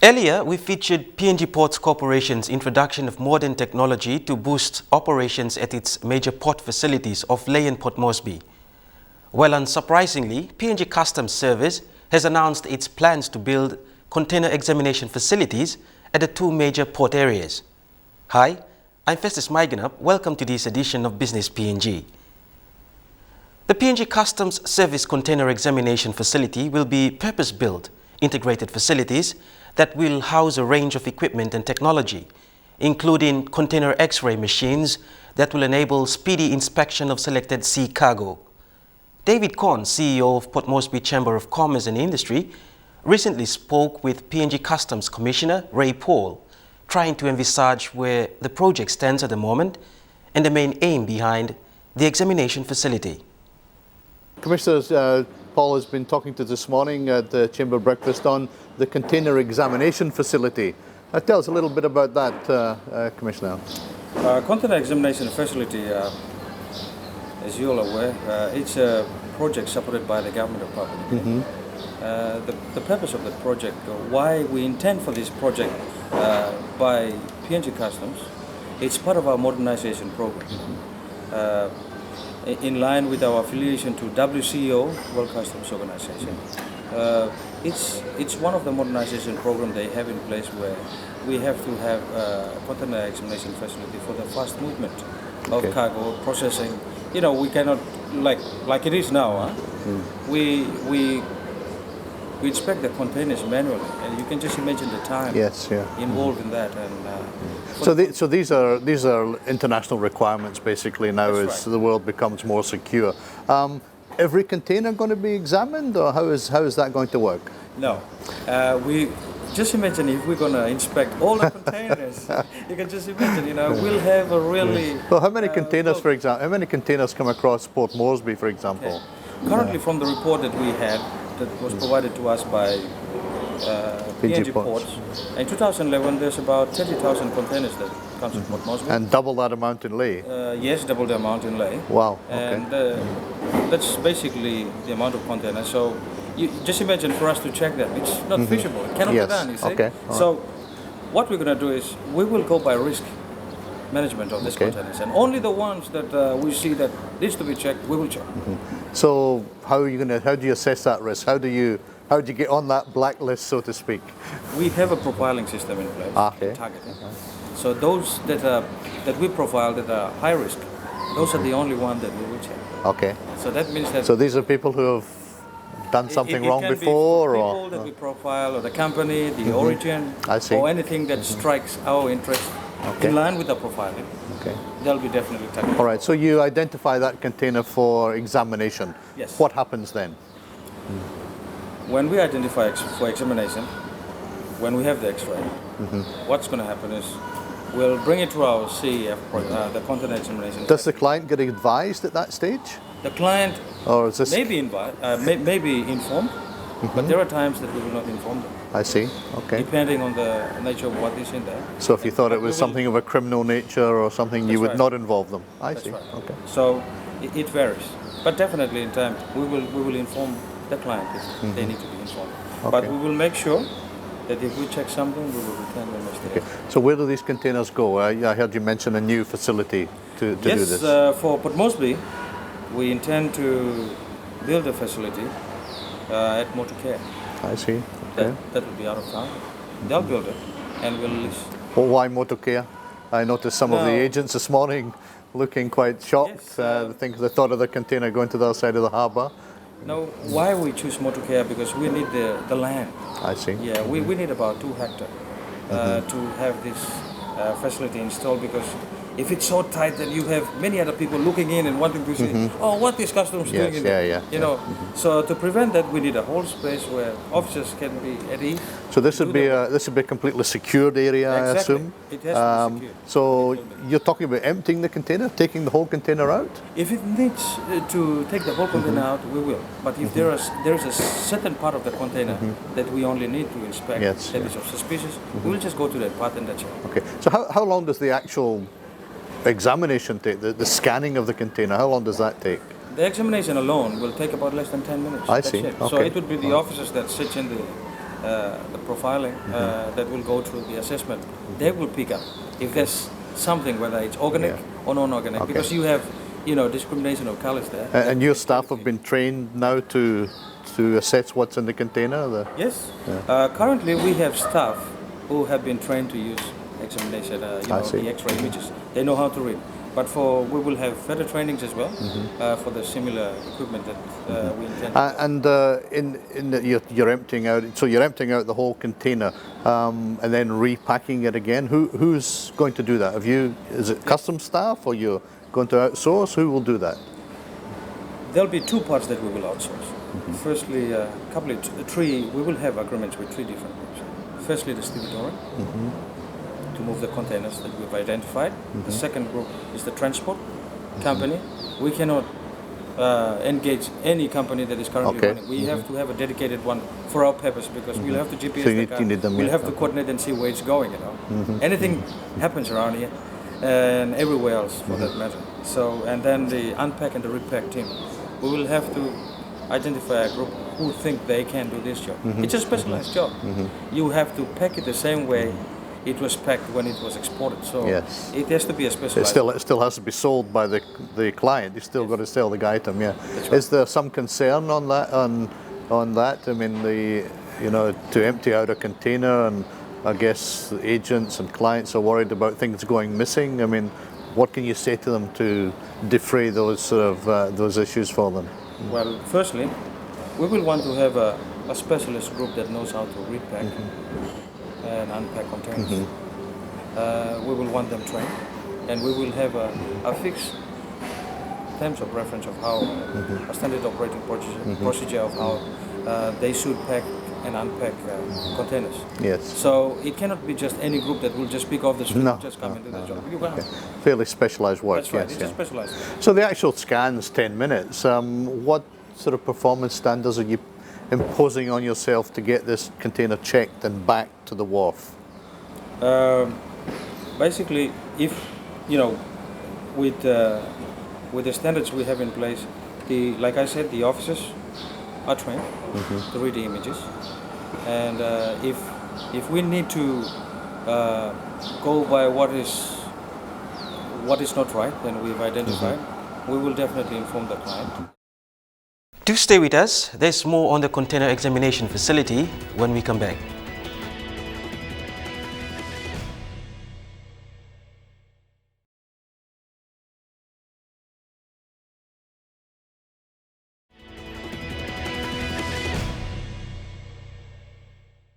Earlier, we featured PNG Ports Corporation's introduction of modern technology to boost operations at its major port facilities of Lae and Port Moresby. Well, unsurprisingly, PNG Customs Service has announced its plans to build container examination facilities at the two major port areas. Hi, I'm Festus Maiganup. Welcome to this edition of Business PNG. The PNG Customs Service Container Examination Facility will be purpose-built, integrated facilities that will house a range of equipment and technology, including container X-ray machines that will enable speedy inspection of selected sea cargo. David Korn, CEO of Port Moresby Chamber of Commerce and Industry, recently spoke with PNG Customs Commissioner Ray Paul, trying to envisage where the project stands at the moment and the main aim behind the examination facility. Commissioner, Paul has been talking to us this morning at the Chamber breakfast on the container examination facility. Tell us a little bit about that, Commissioner. Container examination facility, as you all aware, it's a project supported by the government of Papua New Guinea. The purpose of the project, why we intend for this project by PNG Customs, it's part of our modernization program. In line with our affiliation to WCO, World Customs Organization. It's one of the modernization programs they have in place where we have to have a container examination facility for the fast movement of cargo processing. You know, we cannot, like it is now, we inspect the containers manually, and you can just imagine the time involved in that. And so these are international requirements basically now as the world becomes more secure. Every container going to be examined, or how is that going to work? No, we just imagine if we're going to inspect all the containers. You can just imagine, you know, we'll have a really. Well, how many containers, for example? How many containers come across Port Moresby, for example? Currently, from the report that we had, that was provided to us by PNG Ports. In 2011, there's about 30,000 containers that comes to Port Moresby. And double that amount in Lae? Yes, double the amount in Lae. Wow, and that's basically the amount of containers. So you just imagine for us to check that. It's not feasible. It cannot be done, you see. So what we're going to do is we will go by risk management of these containers, and only the ones that we see that needs to be checked, we will check. So how do you assess that risk? How do you get on that blacklist, so to speak? We have a profiling system in place, targeting. So those that we profile that are high risk, those are the only ones that we will check. Okay. So that means that. So these are people who have done something wrong before, or people that we profile, or the company, the origin, or anything that strikes our interest. In line with the profiling, they'll be definitely targeted. All right, so you identify that container for examination. Yes. What happens then? When we identify for examination, when we have the X-ray, what's going to happen is we'll bring it to our CEF, the container examination. Does the client get advised at that stage? The client may be informed, but there are times that we will not inform them. I see, depending on the nature of what is in there. So if you thought it was something of a criminal nature or something, you would not involve them. I see. Okay. So it varies, but definitely in time we will inform the client if they need to be informed. But we will make sure that if we check something, we will return them as they are. So where do these containers go? I heard you mention a new facility to do this. Yes, for Port Moresby, we intend to build a facility at Motorcare. I see. That will be out of town. They'll build it and we'll lease. Well, why Motorcare? I noticed some of the agents this morning looking quite shocked. They thought of the container going to the other side of the harbour. No, why we choose Motorcare? Because we need the land. I see. Yeah, we need about 2 hectares to have this facility installed, because if it's so tight that you have many other people looking in and wanting to see, what is customs doing in there? You know, so to prevent that, we need a whole space where officers can be at ease. So this would be a completely secured area, I assume. It has to be secured. So you're talking about emptying the container, taking the whole container out? If it needs to take the whole container out, we will. But if there is a certain part of the container that we only need to inspect, that is of suspicious, we will just go to that part and that's it. Okay. So how long does the actual examination take, the scanning of the container, how long does that take? The examination alone will take about less than 10 minutes. I see. It. So it would be the officers that sit in the profiling that will go through the assessment, they will pick up if there's something, whether it's organic or non-organic, because you have, discrimination of colors there. And your staff have been trained now to assess what's in the container? Yes. Currently, we have staff who have been trained to use examination, the X-ray images. They know how to read. But we will have further trainings as well for the similar equipment that we intend. You're emptying out. So you're emptying out the whole container and then repacking it again. Who's going to do that? Is it customs staff, or you're going to outsource? Who will do that? There'll be two parts that we will outsource. Firstly, we will have agreements with three different groups. Firstly, the stevedore to move the containers that we've identified. The second group is the transport company. We cannot engage any company that is currently running. We have to have a dedicated one for our purpose, because we'll have to GPS the car. We'll have to coordinate and see where it's going. Anything happens around here and everywhere else for that matter. So, and then the unpack and the repack team. We will have to identify a group who think they can do this job. It's a specialized job. You have to pack it the same way it was packed when it was exported. So it has to be a specialized. It still has to be sold by the client. You still got to sell the item. Yeah. Right. Is there some concern on that? On that? I mean, to empty out a container, and I guess the agents and clients are worried about things going missing. I mean, what can you say to them to defray those those issues for them? Well, firstly, we will want to have a specialist group that knows how to repack and unpack containers. We will want them trained, and we will have a fixed terms of reference of how a standard operating procedure of how they should pack and unpack containers. Yes. So it cannot be just any group that will just pick off the street and just come and do the job. You can't. Fairly specialised work. That's right. Yes, it's a specialised work. So the actual scan's 10 minutes. What sort of performance standards are you imposing on yourself to get this container checked and back to the wharf? Basically, if with the standards we have in place, like I said, the officers are trained to read the images, and if we need to go by what is not right, then we've identified, we will definitely inform the client. Do stay with us. There's more on the container examination facility when we come back.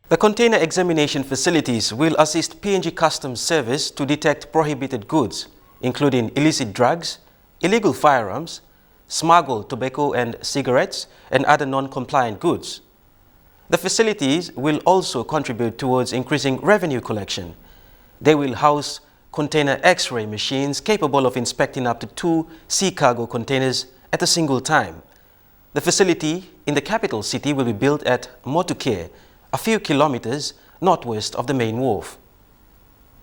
The container examination facilities will assist PNG Customs Service to detect prohibited goods, including illicit drugs, illegal firearms, smuggled tobacco and cigarettes, and other non-compliant goods. The facilities will also contribute towards increasing revenue collection. They will house container X-ray machines capable of inspecting up to 2 sea cargo containers at a single time. The facility in the capital city will be built at Motukere, a few kilometers northwest of the main wharf.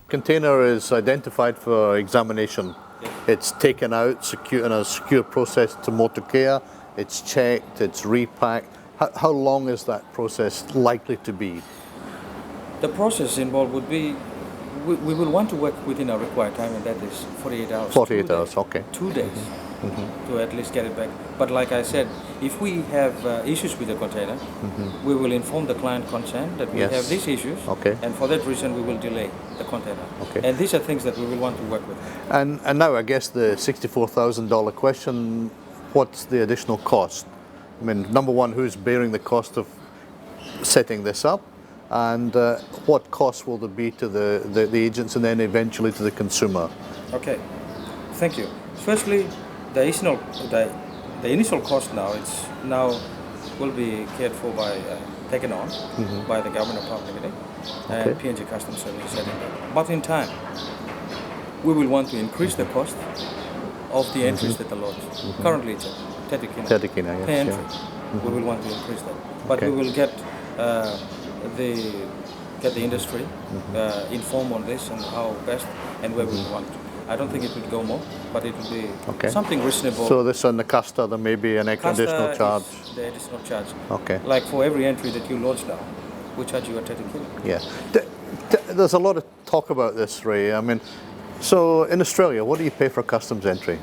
Container is identified for examination. It's taken out in a secure process to Motukere. It's checked, it's repacked. How long is that process likely to be? The process involved would be, we will want to work within our required time, and that is 48 hours. 48 hours, okay. 2 days to at least get it back. But like I said, if we have issues with the container, we will inform the client concerned that we have these issues, and for that reason we will delay the container. And these are things that we will want to work with. And now I guess the $64,000 question, what's the additional cost? I mean, number one, who's bearing the cost of setting this up? And what cost will there be to the agents and then eventually to the consumer? Okay, thank you. Firstly, the initial cost will be cared for taken on by the Government of Papua New Guinea and PNG Customs Service setting up. But in time, we will want to increase the cost of the entries that are lodged. Currently, it's 30 kina per entry. We will want to increase that, but we will get the industry informed on this and how best and where we want. I don't think it would go more, but it will be something reasonable. So this on the Casta, there may be an additional charge? The additional charge. Okay. Like for every entry that you lodge now, we charge you a 30 kilo. Yeah. There's a lot of talk about this, Ray. I mean, so in Australia, what do you pay for customs entry?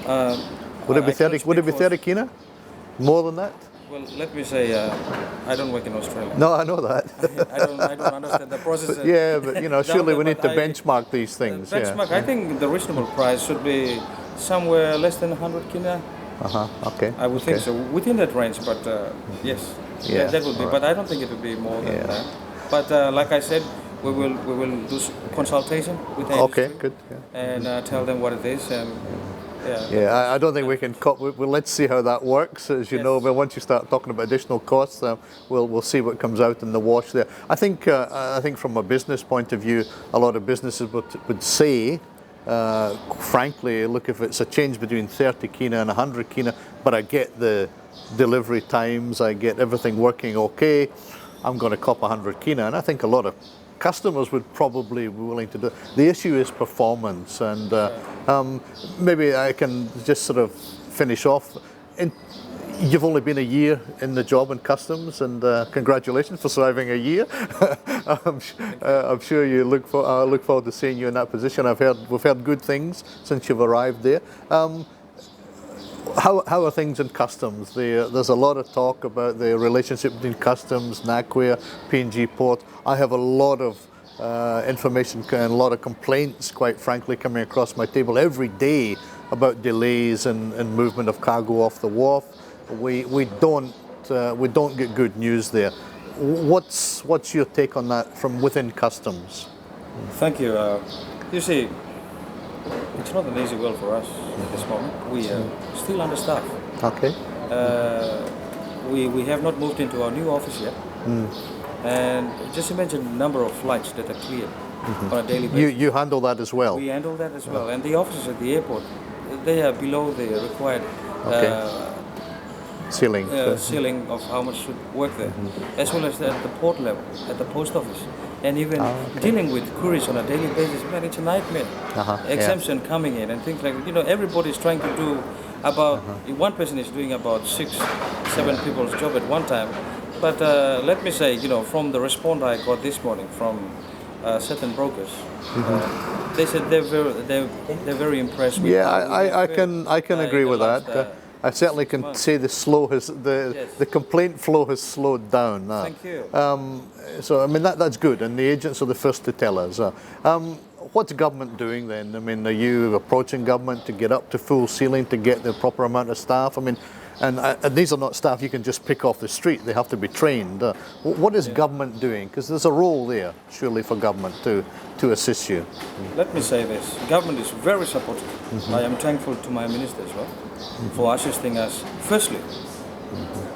Would it be 30? Would it be 30 kina? More than that? Well, let me say, I don't work in Australia. No, I know that. I don't understand the process. Yeah, but you know, surely we need to benchmark these things. Benchmark. Yeah. I think the reasonable price should be somewhere less than 100 kina. Okay. I would think so, within that range. But yes, Yeah. that would be. But I don't think it would be more than that. But like I said, we will do consultation with the industry. Okay, good. Yeah. And tell them what it is. And I don't think we can. Well, let's see how that works. As you know, but once you start talking about additional costs, we'll see what comes out in the wash there. I think from a business point of view, a lot of businesses would say, frankly, look, if it's a change between 30 kina and 100 kina, but I get the delivery times, I get everything working okay, I'm going to cop 100 kina, and I think a lot of customers would probably be willing to do it. The issue is performance, and maybe I can just sort of finish off. You've only been a year in the job in customs, and congratulations for surviving a year. I'm sure you look forward to seeing you in that position. We've heard good things since you've arrived there. How are things in customs? There's a lot of talk about the relationship between customs, NAQUIA, PNG port. I have a lot of information and a lot of complaints, quite frankly, coming across my table every day about delays and movement of cargo off the wharf. We don't get good news there. What's your take on that from within customs? Thank you. You see, it's not an easy world for us at this moment. We still understaffed. Okay. We have not moved into our new office yet. And just imagine the number of flights that are cleared on a daily basis. You handle that as well? We handle that as well. And the offices at the airport, they are below the required ceiling of how much should work there, as well as at the port level, at the post office. And even dealing with queries on a daily basis, man, it's a nightmare. Exemption coming in and things like that. You know, everybody's trying to do about, one person is doing about 6-7 people's job at one time. But let me say, you know, from the response I got this morning from certain brokers, they said they're very impressed with. Yeah, I can agree with that. I certainly can say the complaint flow has slowed down. Thank you. So I mean that's good, and the agents are the first to tell us. What's government doing then? I mean, are you approaching government to get up to full ceiling to get the proper amount of staff? I mean, and these are not staff you can just pick off the street. They have to be trained. What is government doing? Because there's a role there, surely, for government to assist you. Let me say this: government is very supportive. I am thankful to my minister as well for assisting us. Firstly,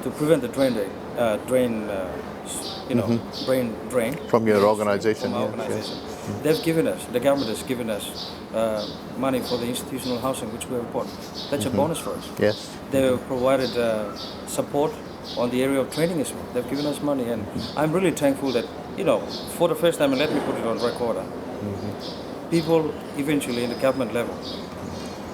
to prevent the drain from your organisation. From our organisation. They've given us, the government has given us money for the institutional housing which we have bought. That's a bonus for us. Yes. They have provided support on the area of training as well. They've given us money, and I'm really thankful that, you know, for the first time, and let me put it on record, people eventually in the government level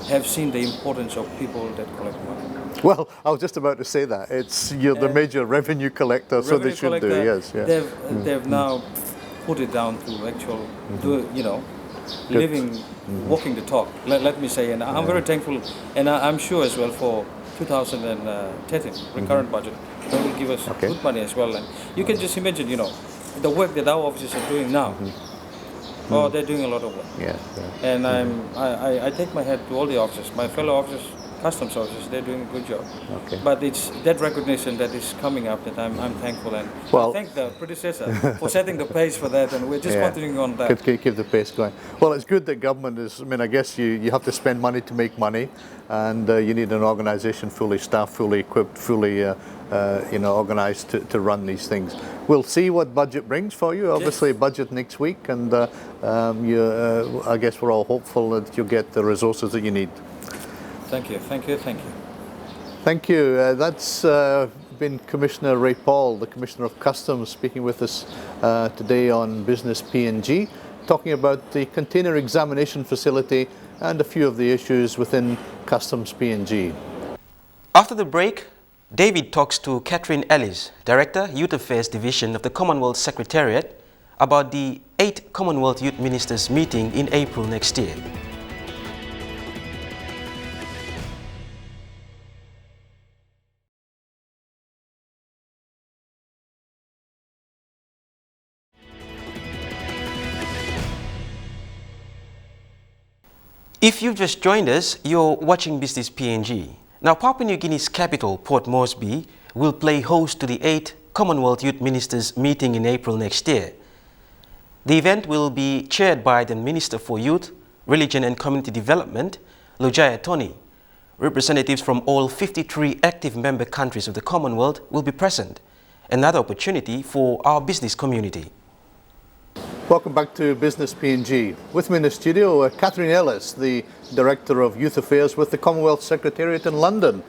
have seen the importance of people that collect money. Well, I was just about to say that. You're the major revenue collector, so they should do, yes. Yeah. They've now put it down to actual, living, walking the talk, let me say. And I'm very thankful, and I'm sure as well for 2013 recurrent budget, they will give us good money as well. And you can just imagine, you know, the work that our officers are doing now. Oh, they're doing a lot of work. Yeah. And I take my hat to all the officers, my fellow officers, customs officers. They're doing a good job. Okay. But it's that recognition that is coming up that I'm thankful, and I thank the predecessor for setting the pace for that, and we're just continuing on that. Keep the pace going. Well, it's good that government is. I mean, I guess you have to spend money to make money, and you need an organisation fully staffed, fully equipped, fully organised to run these things. We'll see what budget brings for you. Obviously, budget next week, and I guess we're all hopeful that you'll get the resources that you need. Thank you. Thank you. That's been Commissioner Ray Paul, the Commissioner of Customs, speaking with us today on Business PNG, talking about the container examination facility and a few of the issues within Customs PNG. After the break, David talks to Catherine Ellis, Director, Youth Affairs Division of the Commonwealth Secretariat, about the 8th Commonwealth Youth Ministers meeting in April next year. If you've just joined us, you're watching Business PNG. Now, Papua New Guinea's capital, Port Moresby, will play host to the 8th Commonwealth Youth Ministers meeting in April next year. The event will be chaired by the Minister for Youth, Religion and Community Development, Lujaya Tony. Representatives from all 53 active member countries of the Commonwealth will be present. Another opportunity for our business community. Welcome back to Business PNG. With me in the studio, Catherine Ellis, the Director of Youth Affairs with the Commonwealth Secretariat in London.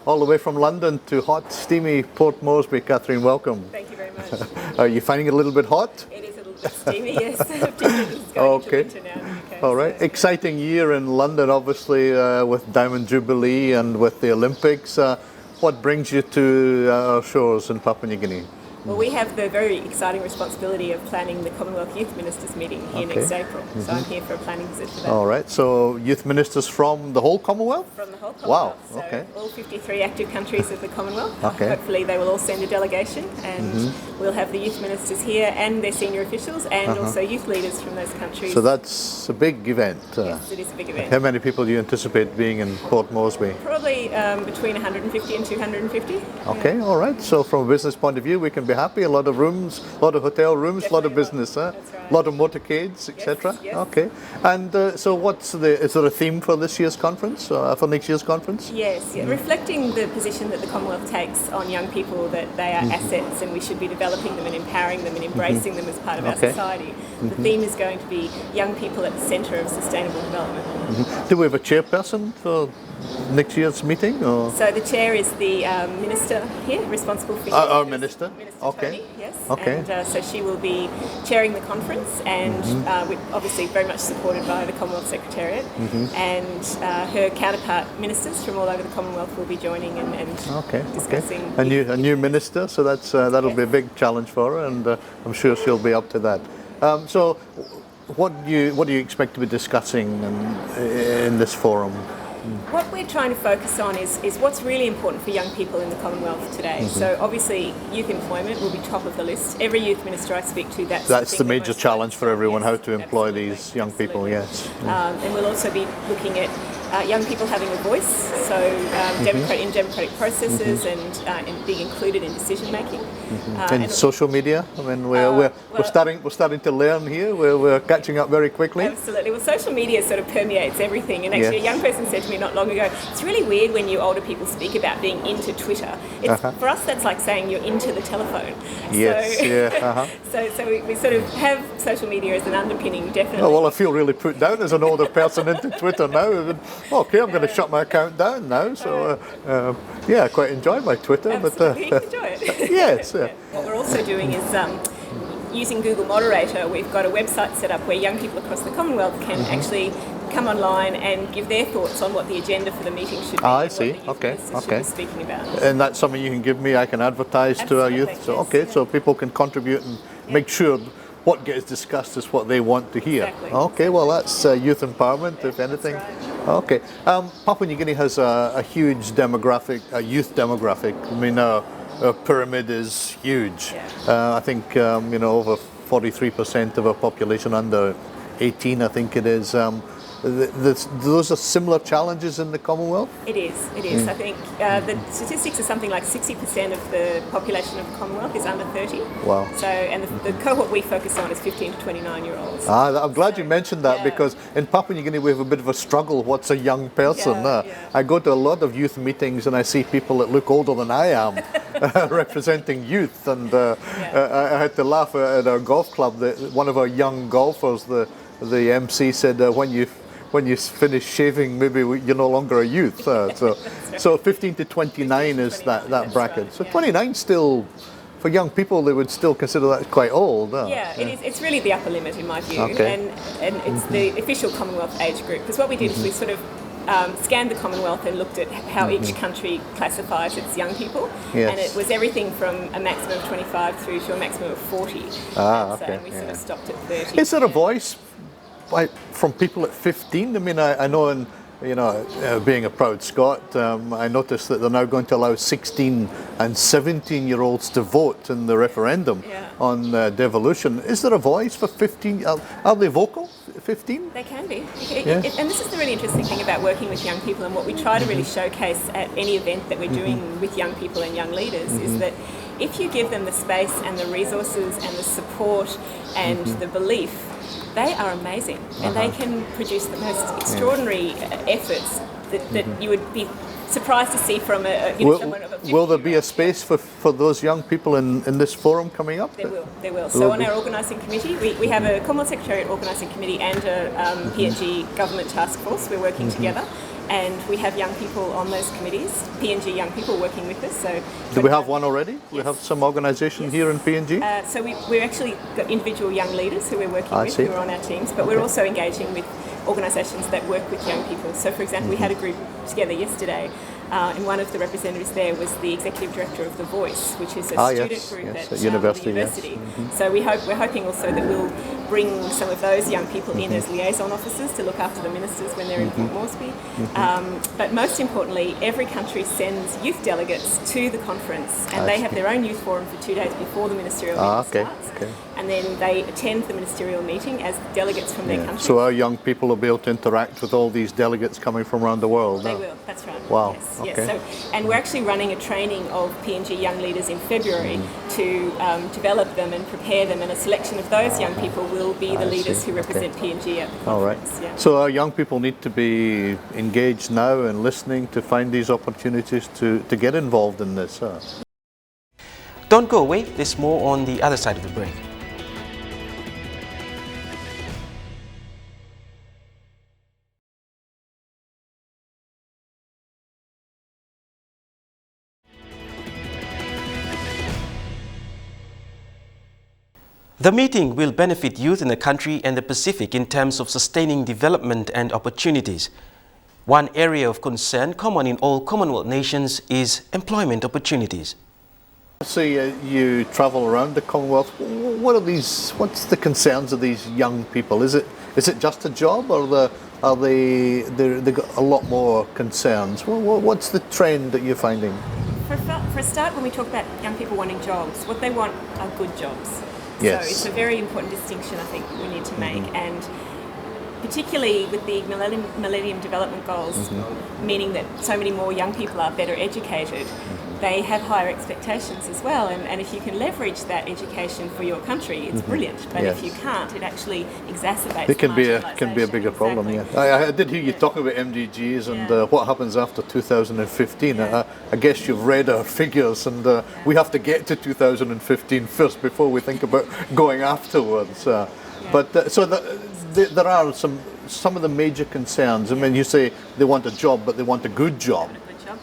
All the way from London to hot, steamy Port Moresby. Catherine, welcome. Thank you very much. Are you finding it a little bit hot? It is a little bit steamy, yes. Particularly it's going Okay. into winter now in the UK, All right. so- Exciting year in London, obviously, with Diamond Jubilee and with the Olympics. What brings you to our shores in Papua New Guinea? Well, we have the very exciting responsibility of planning the Commonwealth Youth Ministers meeting here Okay. next April. So I'm here for a planning visit for that. All right. So youth ministers from the whole Commonwealth? From the whole Wow, Commonwealth. So okay. all 53 active countries of the Commonwealth. Okay. Hopefully they will all send a delegation and we'll have the youth ministers here and their senior officials and also youth leaders from those countries. So that's a big event. Yes, it is a big event. How many people do you anticipate being in Port Moresby? Probably between 150 and 250. Okay, all right. So from a business point of view, we can be happy. A lot of rooms, a lot of hotel rooms, a lot of Definitely business, That's right. a lot of motorcades, etc. yes. Okay. And so is there a theme for this year's conference, for next year's conference? Yes, yeah. Reflecting the position that the Commonwealth takes on young people, that they are assets and we should be developing them and empowering them and embracing them as part of our Okay. society. The theme is going to be young people at the centre of sustainable development. Do we have a chairperson for next year's meeting? Or? So the chair is the minister here, responsible for Our youth. minister? Minister Okay. Tony, yes. Okay. And so she will be chairing the conference and we're obviously very much supported by the Commonwealth Secretariat and her counterpart ministers from all over the Commonwealth will be joining and Okay. discussing. A new minister, so that'll Yes. be a big challenge for her, and I'm sure she'll be up to that. So, what do you expect to be discussing in this forum? What we're trying to focus on is what's really important for young people in the Commonwealth today. So obviously youth employment will be top of the list. Every youth minister I speak to, that's That's thing the they're major most challenge focused for on. everyone, Yes, how to employ absolutely, these young people. absolutely. Yes. And we'll also be looking at young people having a voice, so in democratic processes and being included in decision making. And social media. I mean, we're starting to learn here. We're catching up very quickly. Absolutely. Well, social media sort of permeates everything. And actually, Yes. a young person said to me not long ago, it's really weird when you older people speak about being into Twitter. For us, that's like saying you're into the telephone. Yes. So, Yeah. so we sort of have social media as an underpinning, definitely. Oh, well, I feel really put down as an older person into Twitter now. Okay, I'm going to shut my account down now. So, I quite enjoy my Twitter. Absolutely, you can enjoy it. Yes. Yeah. What we're also doing is using Google Moderator. We've got a website set up where young people across the Commonwealth can actually come online and give their thoughts on what the agenda for the meeting should be. I and see. What the youth Okay, ministers okay. should be speaking about. And that's something you can give me. I can advertise to our youth. Absolutely, So yes, okay, yeah. so people can contribute and make sure what gets discussed is what they want to hear. Exactly. Okay, well that's youth empowerment, if anything. right. Okay, Papua New Guinea has a huge demographic, a youth demographic. I mean, our pyramid is huge. Yeah. I think over 43% of our population under 18, I think it is. Those are similar challenges in the Commonwealth? It is. I think the statistics are something like 60% of the population of the Commonwealth is under 30. Wow. So, and the cohort we focus on is 15 to 29-year-olds. I'm glad you mentioned that yeah. because in Papua New Guinea we have a bit of a struggle. What's a young person? Yeah, yeah. I go to a lot of youth meetings and I see people that look older than I am representing youth. And I had to laugh at our golf club. One of our young golfers, the MC said, when you finish shaving, maybe you're no longer a youth. So 15 to 29 is that bracket. right, So yeah. 29 still, for young people, they would still consider that quite old. Yeah, it is. It's really the upper limit in my view, Okay. and it's the official Commonwealth age group. Because what we did is we sort of scanned the Commonwealth and looked at how each country classifies its young people. Yes. And it was everything from a maximum of 25 through to a maximum of 40. And we sort of stopped at 30. Is there a voice from people at 15? I mean, I know in, being a proud Scot, I noticed that they're now going to allow 16 and 17-year-olds to vote in the referendum on devolution. Is there a voice for 15? Are they vocal, 15? They can be. And this is the really interesting thing about working with young people, and what we try to really showcase at any event that we're doing with young people and young leaders is that if you give them the space and the resources and the support and the belief, they are amazing, and they can produce the most extraordinary efforts that you would be surprised to see from someone of a 50. Will there be a space for those young people in this forum coming up? There will. So on our organising committee, we have a Commonwealth Secretariat organising committee and a PNG government task force. We're working together. And we have young people on those committees, PNG young people working with us. So, do we have one already? Yes. We have some organisation here in PNG? So we're actually got individual young leaders who we're working with, who are on our teams, but we're also engaging with organisations that work with young people. So for example, we had a group together yesterday, and one of the representatives there was the executive director of The Voice, which is a student group at university. So we're hoping also that we'll bring some of those young people in as liaison officers to look after the ministers when they're in Port Moresby. But most importantly, every country sends youth delegates to the conference, and they have their own youth forum for 2 days before the ministerial meeting starts. And then they attend the ministerial meeting as delegates from their country. So our young people will be able to interact with all these delegates coming from around the world. They will, that's right. Wow. Yes, okay. yes. And we're actually running a training of PNG young leaders in February to develop them and prepare them, and a selection of those young people will be the leaders who represent PNG at the conference. All right. So our young people need to be engaged now and listening to find these opportunities to get involved in this. Don't go away, there's more on the other side of the break. The meeting will benefit youth in the country and the Pacific in terms of sustaining development and opportunities. One area of concern common in all Commonwealth nations is employment opportunities. So you travel around the Commonwealth. What's the concerns of these young people? Is it just a job, or they got a lot more concerns? What's the trend that you're finding? For a start, when we talk about young people wanting jobs, what they want are good jobs. Yes. So it's a very important distinction I think we need to make, and particularly with the Millennium Development Goals, meaning that so many more young people are better educated, they have higher expectations as well, and if you can leverage that education for your country, it's brilliant. But if you can't, it actually exacerbates. It can be a bigger problem. Exactly. Yeah, I did hear you talking about MDGs and what happens after 2015. I guess you've read our figures, and we have to get to 2015 first before we think about going afterwards. There are some of the major concerns. I mean, you say they want a job, but they want a good job.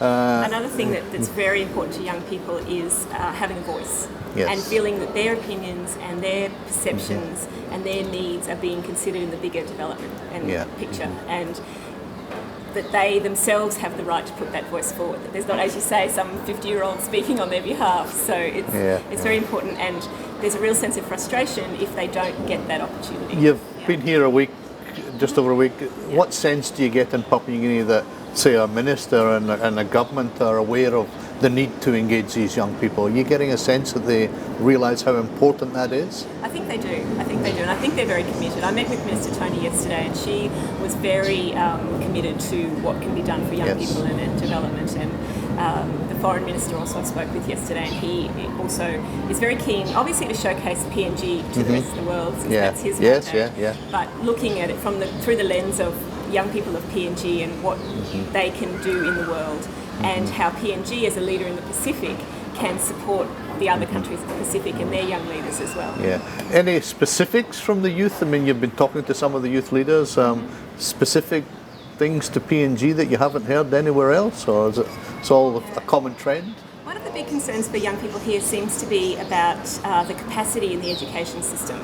Another thing that's very important to young people is having a voice, and feeling that their opinions and their perceptions and their needs are being considered in the bigger development and picture, and that they themselves have the right to put that voice forward. That there's not, as you say, some 50-year-old speaking on their behalf. So it's very important, and there's a real sense of frustration if they don't get that opportunity. You've been here a week, just over a week. What sense do you get in Papua New Guinea that, say, a minister and a government are aware of the need to engage these young people? Are you getting a sense that they realise how important that is? I think they do, and I think they're very committed. I met with Minister Tony yesterday, and she was very committed to what can be done for young people and development, and the Foreign Minister also I spoke with yesterday, and he also is very keen, obviously, to showcase PNG to the rest of the world, since that's his mandate, but looking at it through the lens of young people of PNG and what they can do in the world, and how PNG as a leader in the Pacific can support the other countries of the Pacific and their young leaders as well. Any specifics from the youth? I mean, you've been talking to some of the youth leaders, specific things to PNG that you haven't heard anywhere else, or is it all a common trend? One of the big concerns for young people here seems to be about the capacity in the education system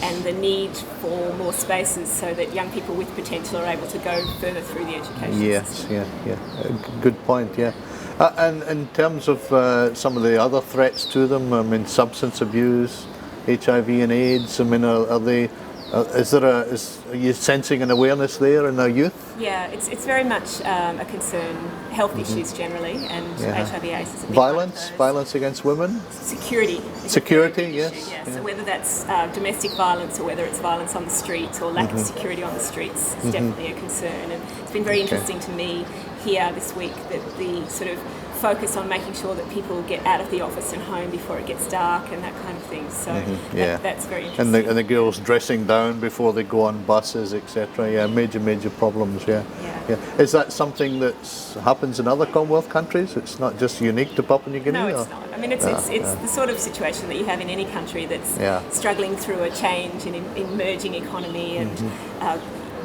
and the need for more spaces so that young people with potential are able to go further through the education system. Good point, and in terms of some of the other threats to them, I mean, substance abuse, HIV and AIDS, I mean, are you sensing an awareness there in our youth? Yeah, it's very much a concern. Health issues generally, and HIV/AIDS is a big Violence against women. Security, yes. So whether that's domestic violence or whether it's violence on the streets or lack of security on the streets is definitely a concern. And it's been very interesting to me here this week that the sort of focus on making sure that people get out of the office and home before it gets dark and that kind of thing. So that's very interesting. And the girls dressing down before they go on buses, etc. Yeah, major problems. Yeah. Is that something that happens in other Commonwealth countries? It's not just unique to Papua New Guinea? No, it's not. I mean, it's the sort of situation that you have in any country that's struggling through a change in emerging economy and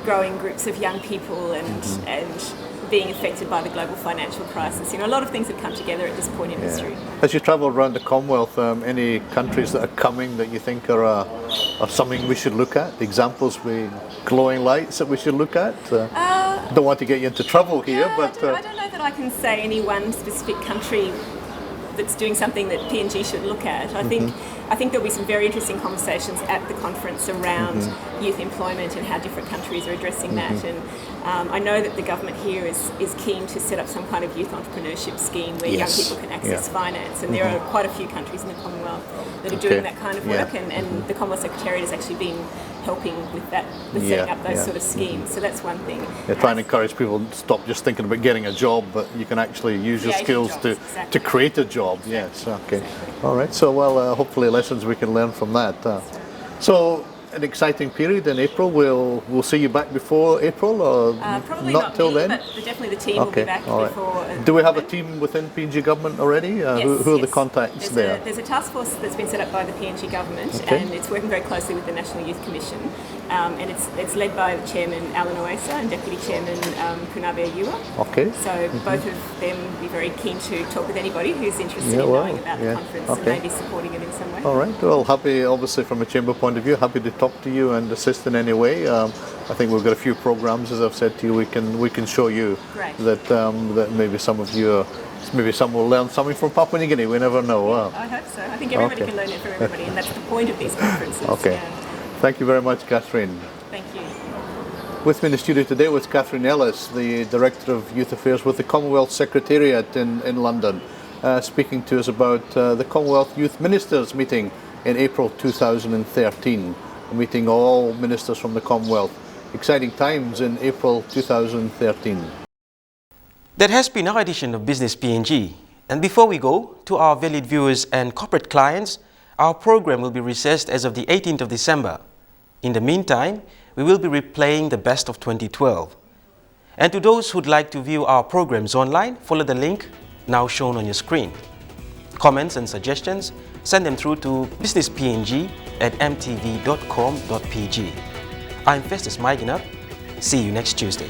growing groups of young people and being affected by the global financial crisis. You know, a lot of things have come together at this point in history. As you travel around the Commonwealth, any countries that are coming that you think are something we should look at? Examples with glowing lights that we should look at? Don't want to get you into trouble here, but... I don't know that I can say any one specific country that's doing something that PNG should look at. I think there'll be some very interesting conversations at the conference around youth employment and how different countries are addressing that. And I know that the government here is keen to set up some kind of youth entrepreneurship scheme where young people can access finance. And there are quite a few countries in the Commonwealth that are doing that kind of work. And the Commonwealth Secretariat has actually been helping with that, with setting up those sort of schemes. So that's one thing. They're trying to encourage people to stop just thinking about getting a job, but you can actually use your skills to create a job. Yes, okay. All right, so hopefully lessons we can learn from that. So an exciting period in April. We'll see you back before April, or probably not till then? But definitely the team will be back before. Do we have a team within PNG government already? Yes, who are the contacts there? There's a task force that's been set up by the PNG government, and it's working very closely with the National Youth Commission. And it's led by the chairman Alan Oesa and deputy chairman Kunabe Yua. Okay. So both of them will be very keen to talk with anybody who's interested in knowing about the conference and maybe supporting it in some way. All right. Well, happy, obviously from a chamber point of view, happy to talk to you and assist in any way. I think we've got a few programs, as I've said to you, we can show you that maybe some of you. Maybe some will learn something from Papua New Guinea. We never know. I hope so. I think everybody can learn it from everybody, and that's the point of these conferences. Okay. Thank you very much, Catherine. Thank you. With me in the studio today was Catherine Ellis, the Director of Youth Affairs with the Commonwealth Secretariat in London, speaking to us about the Commonwealth Youth Ministers meeting in April 2013, meeting all ministers from the Commonwealth. Exciting times in April 2013. That has been our edition of Business PNG. And before we go, to our valued viewers and corporate clients, our program will be recessed as of the 18th of December. In the meantime, we will be replaying the best of 2012. And to those who'd like to view our programs online, follow the link now shown on your screen. Comments and suggestions, send them through to businesspng@mtv.com.pg. I'm Festus Maiginap. See you next Tuesday.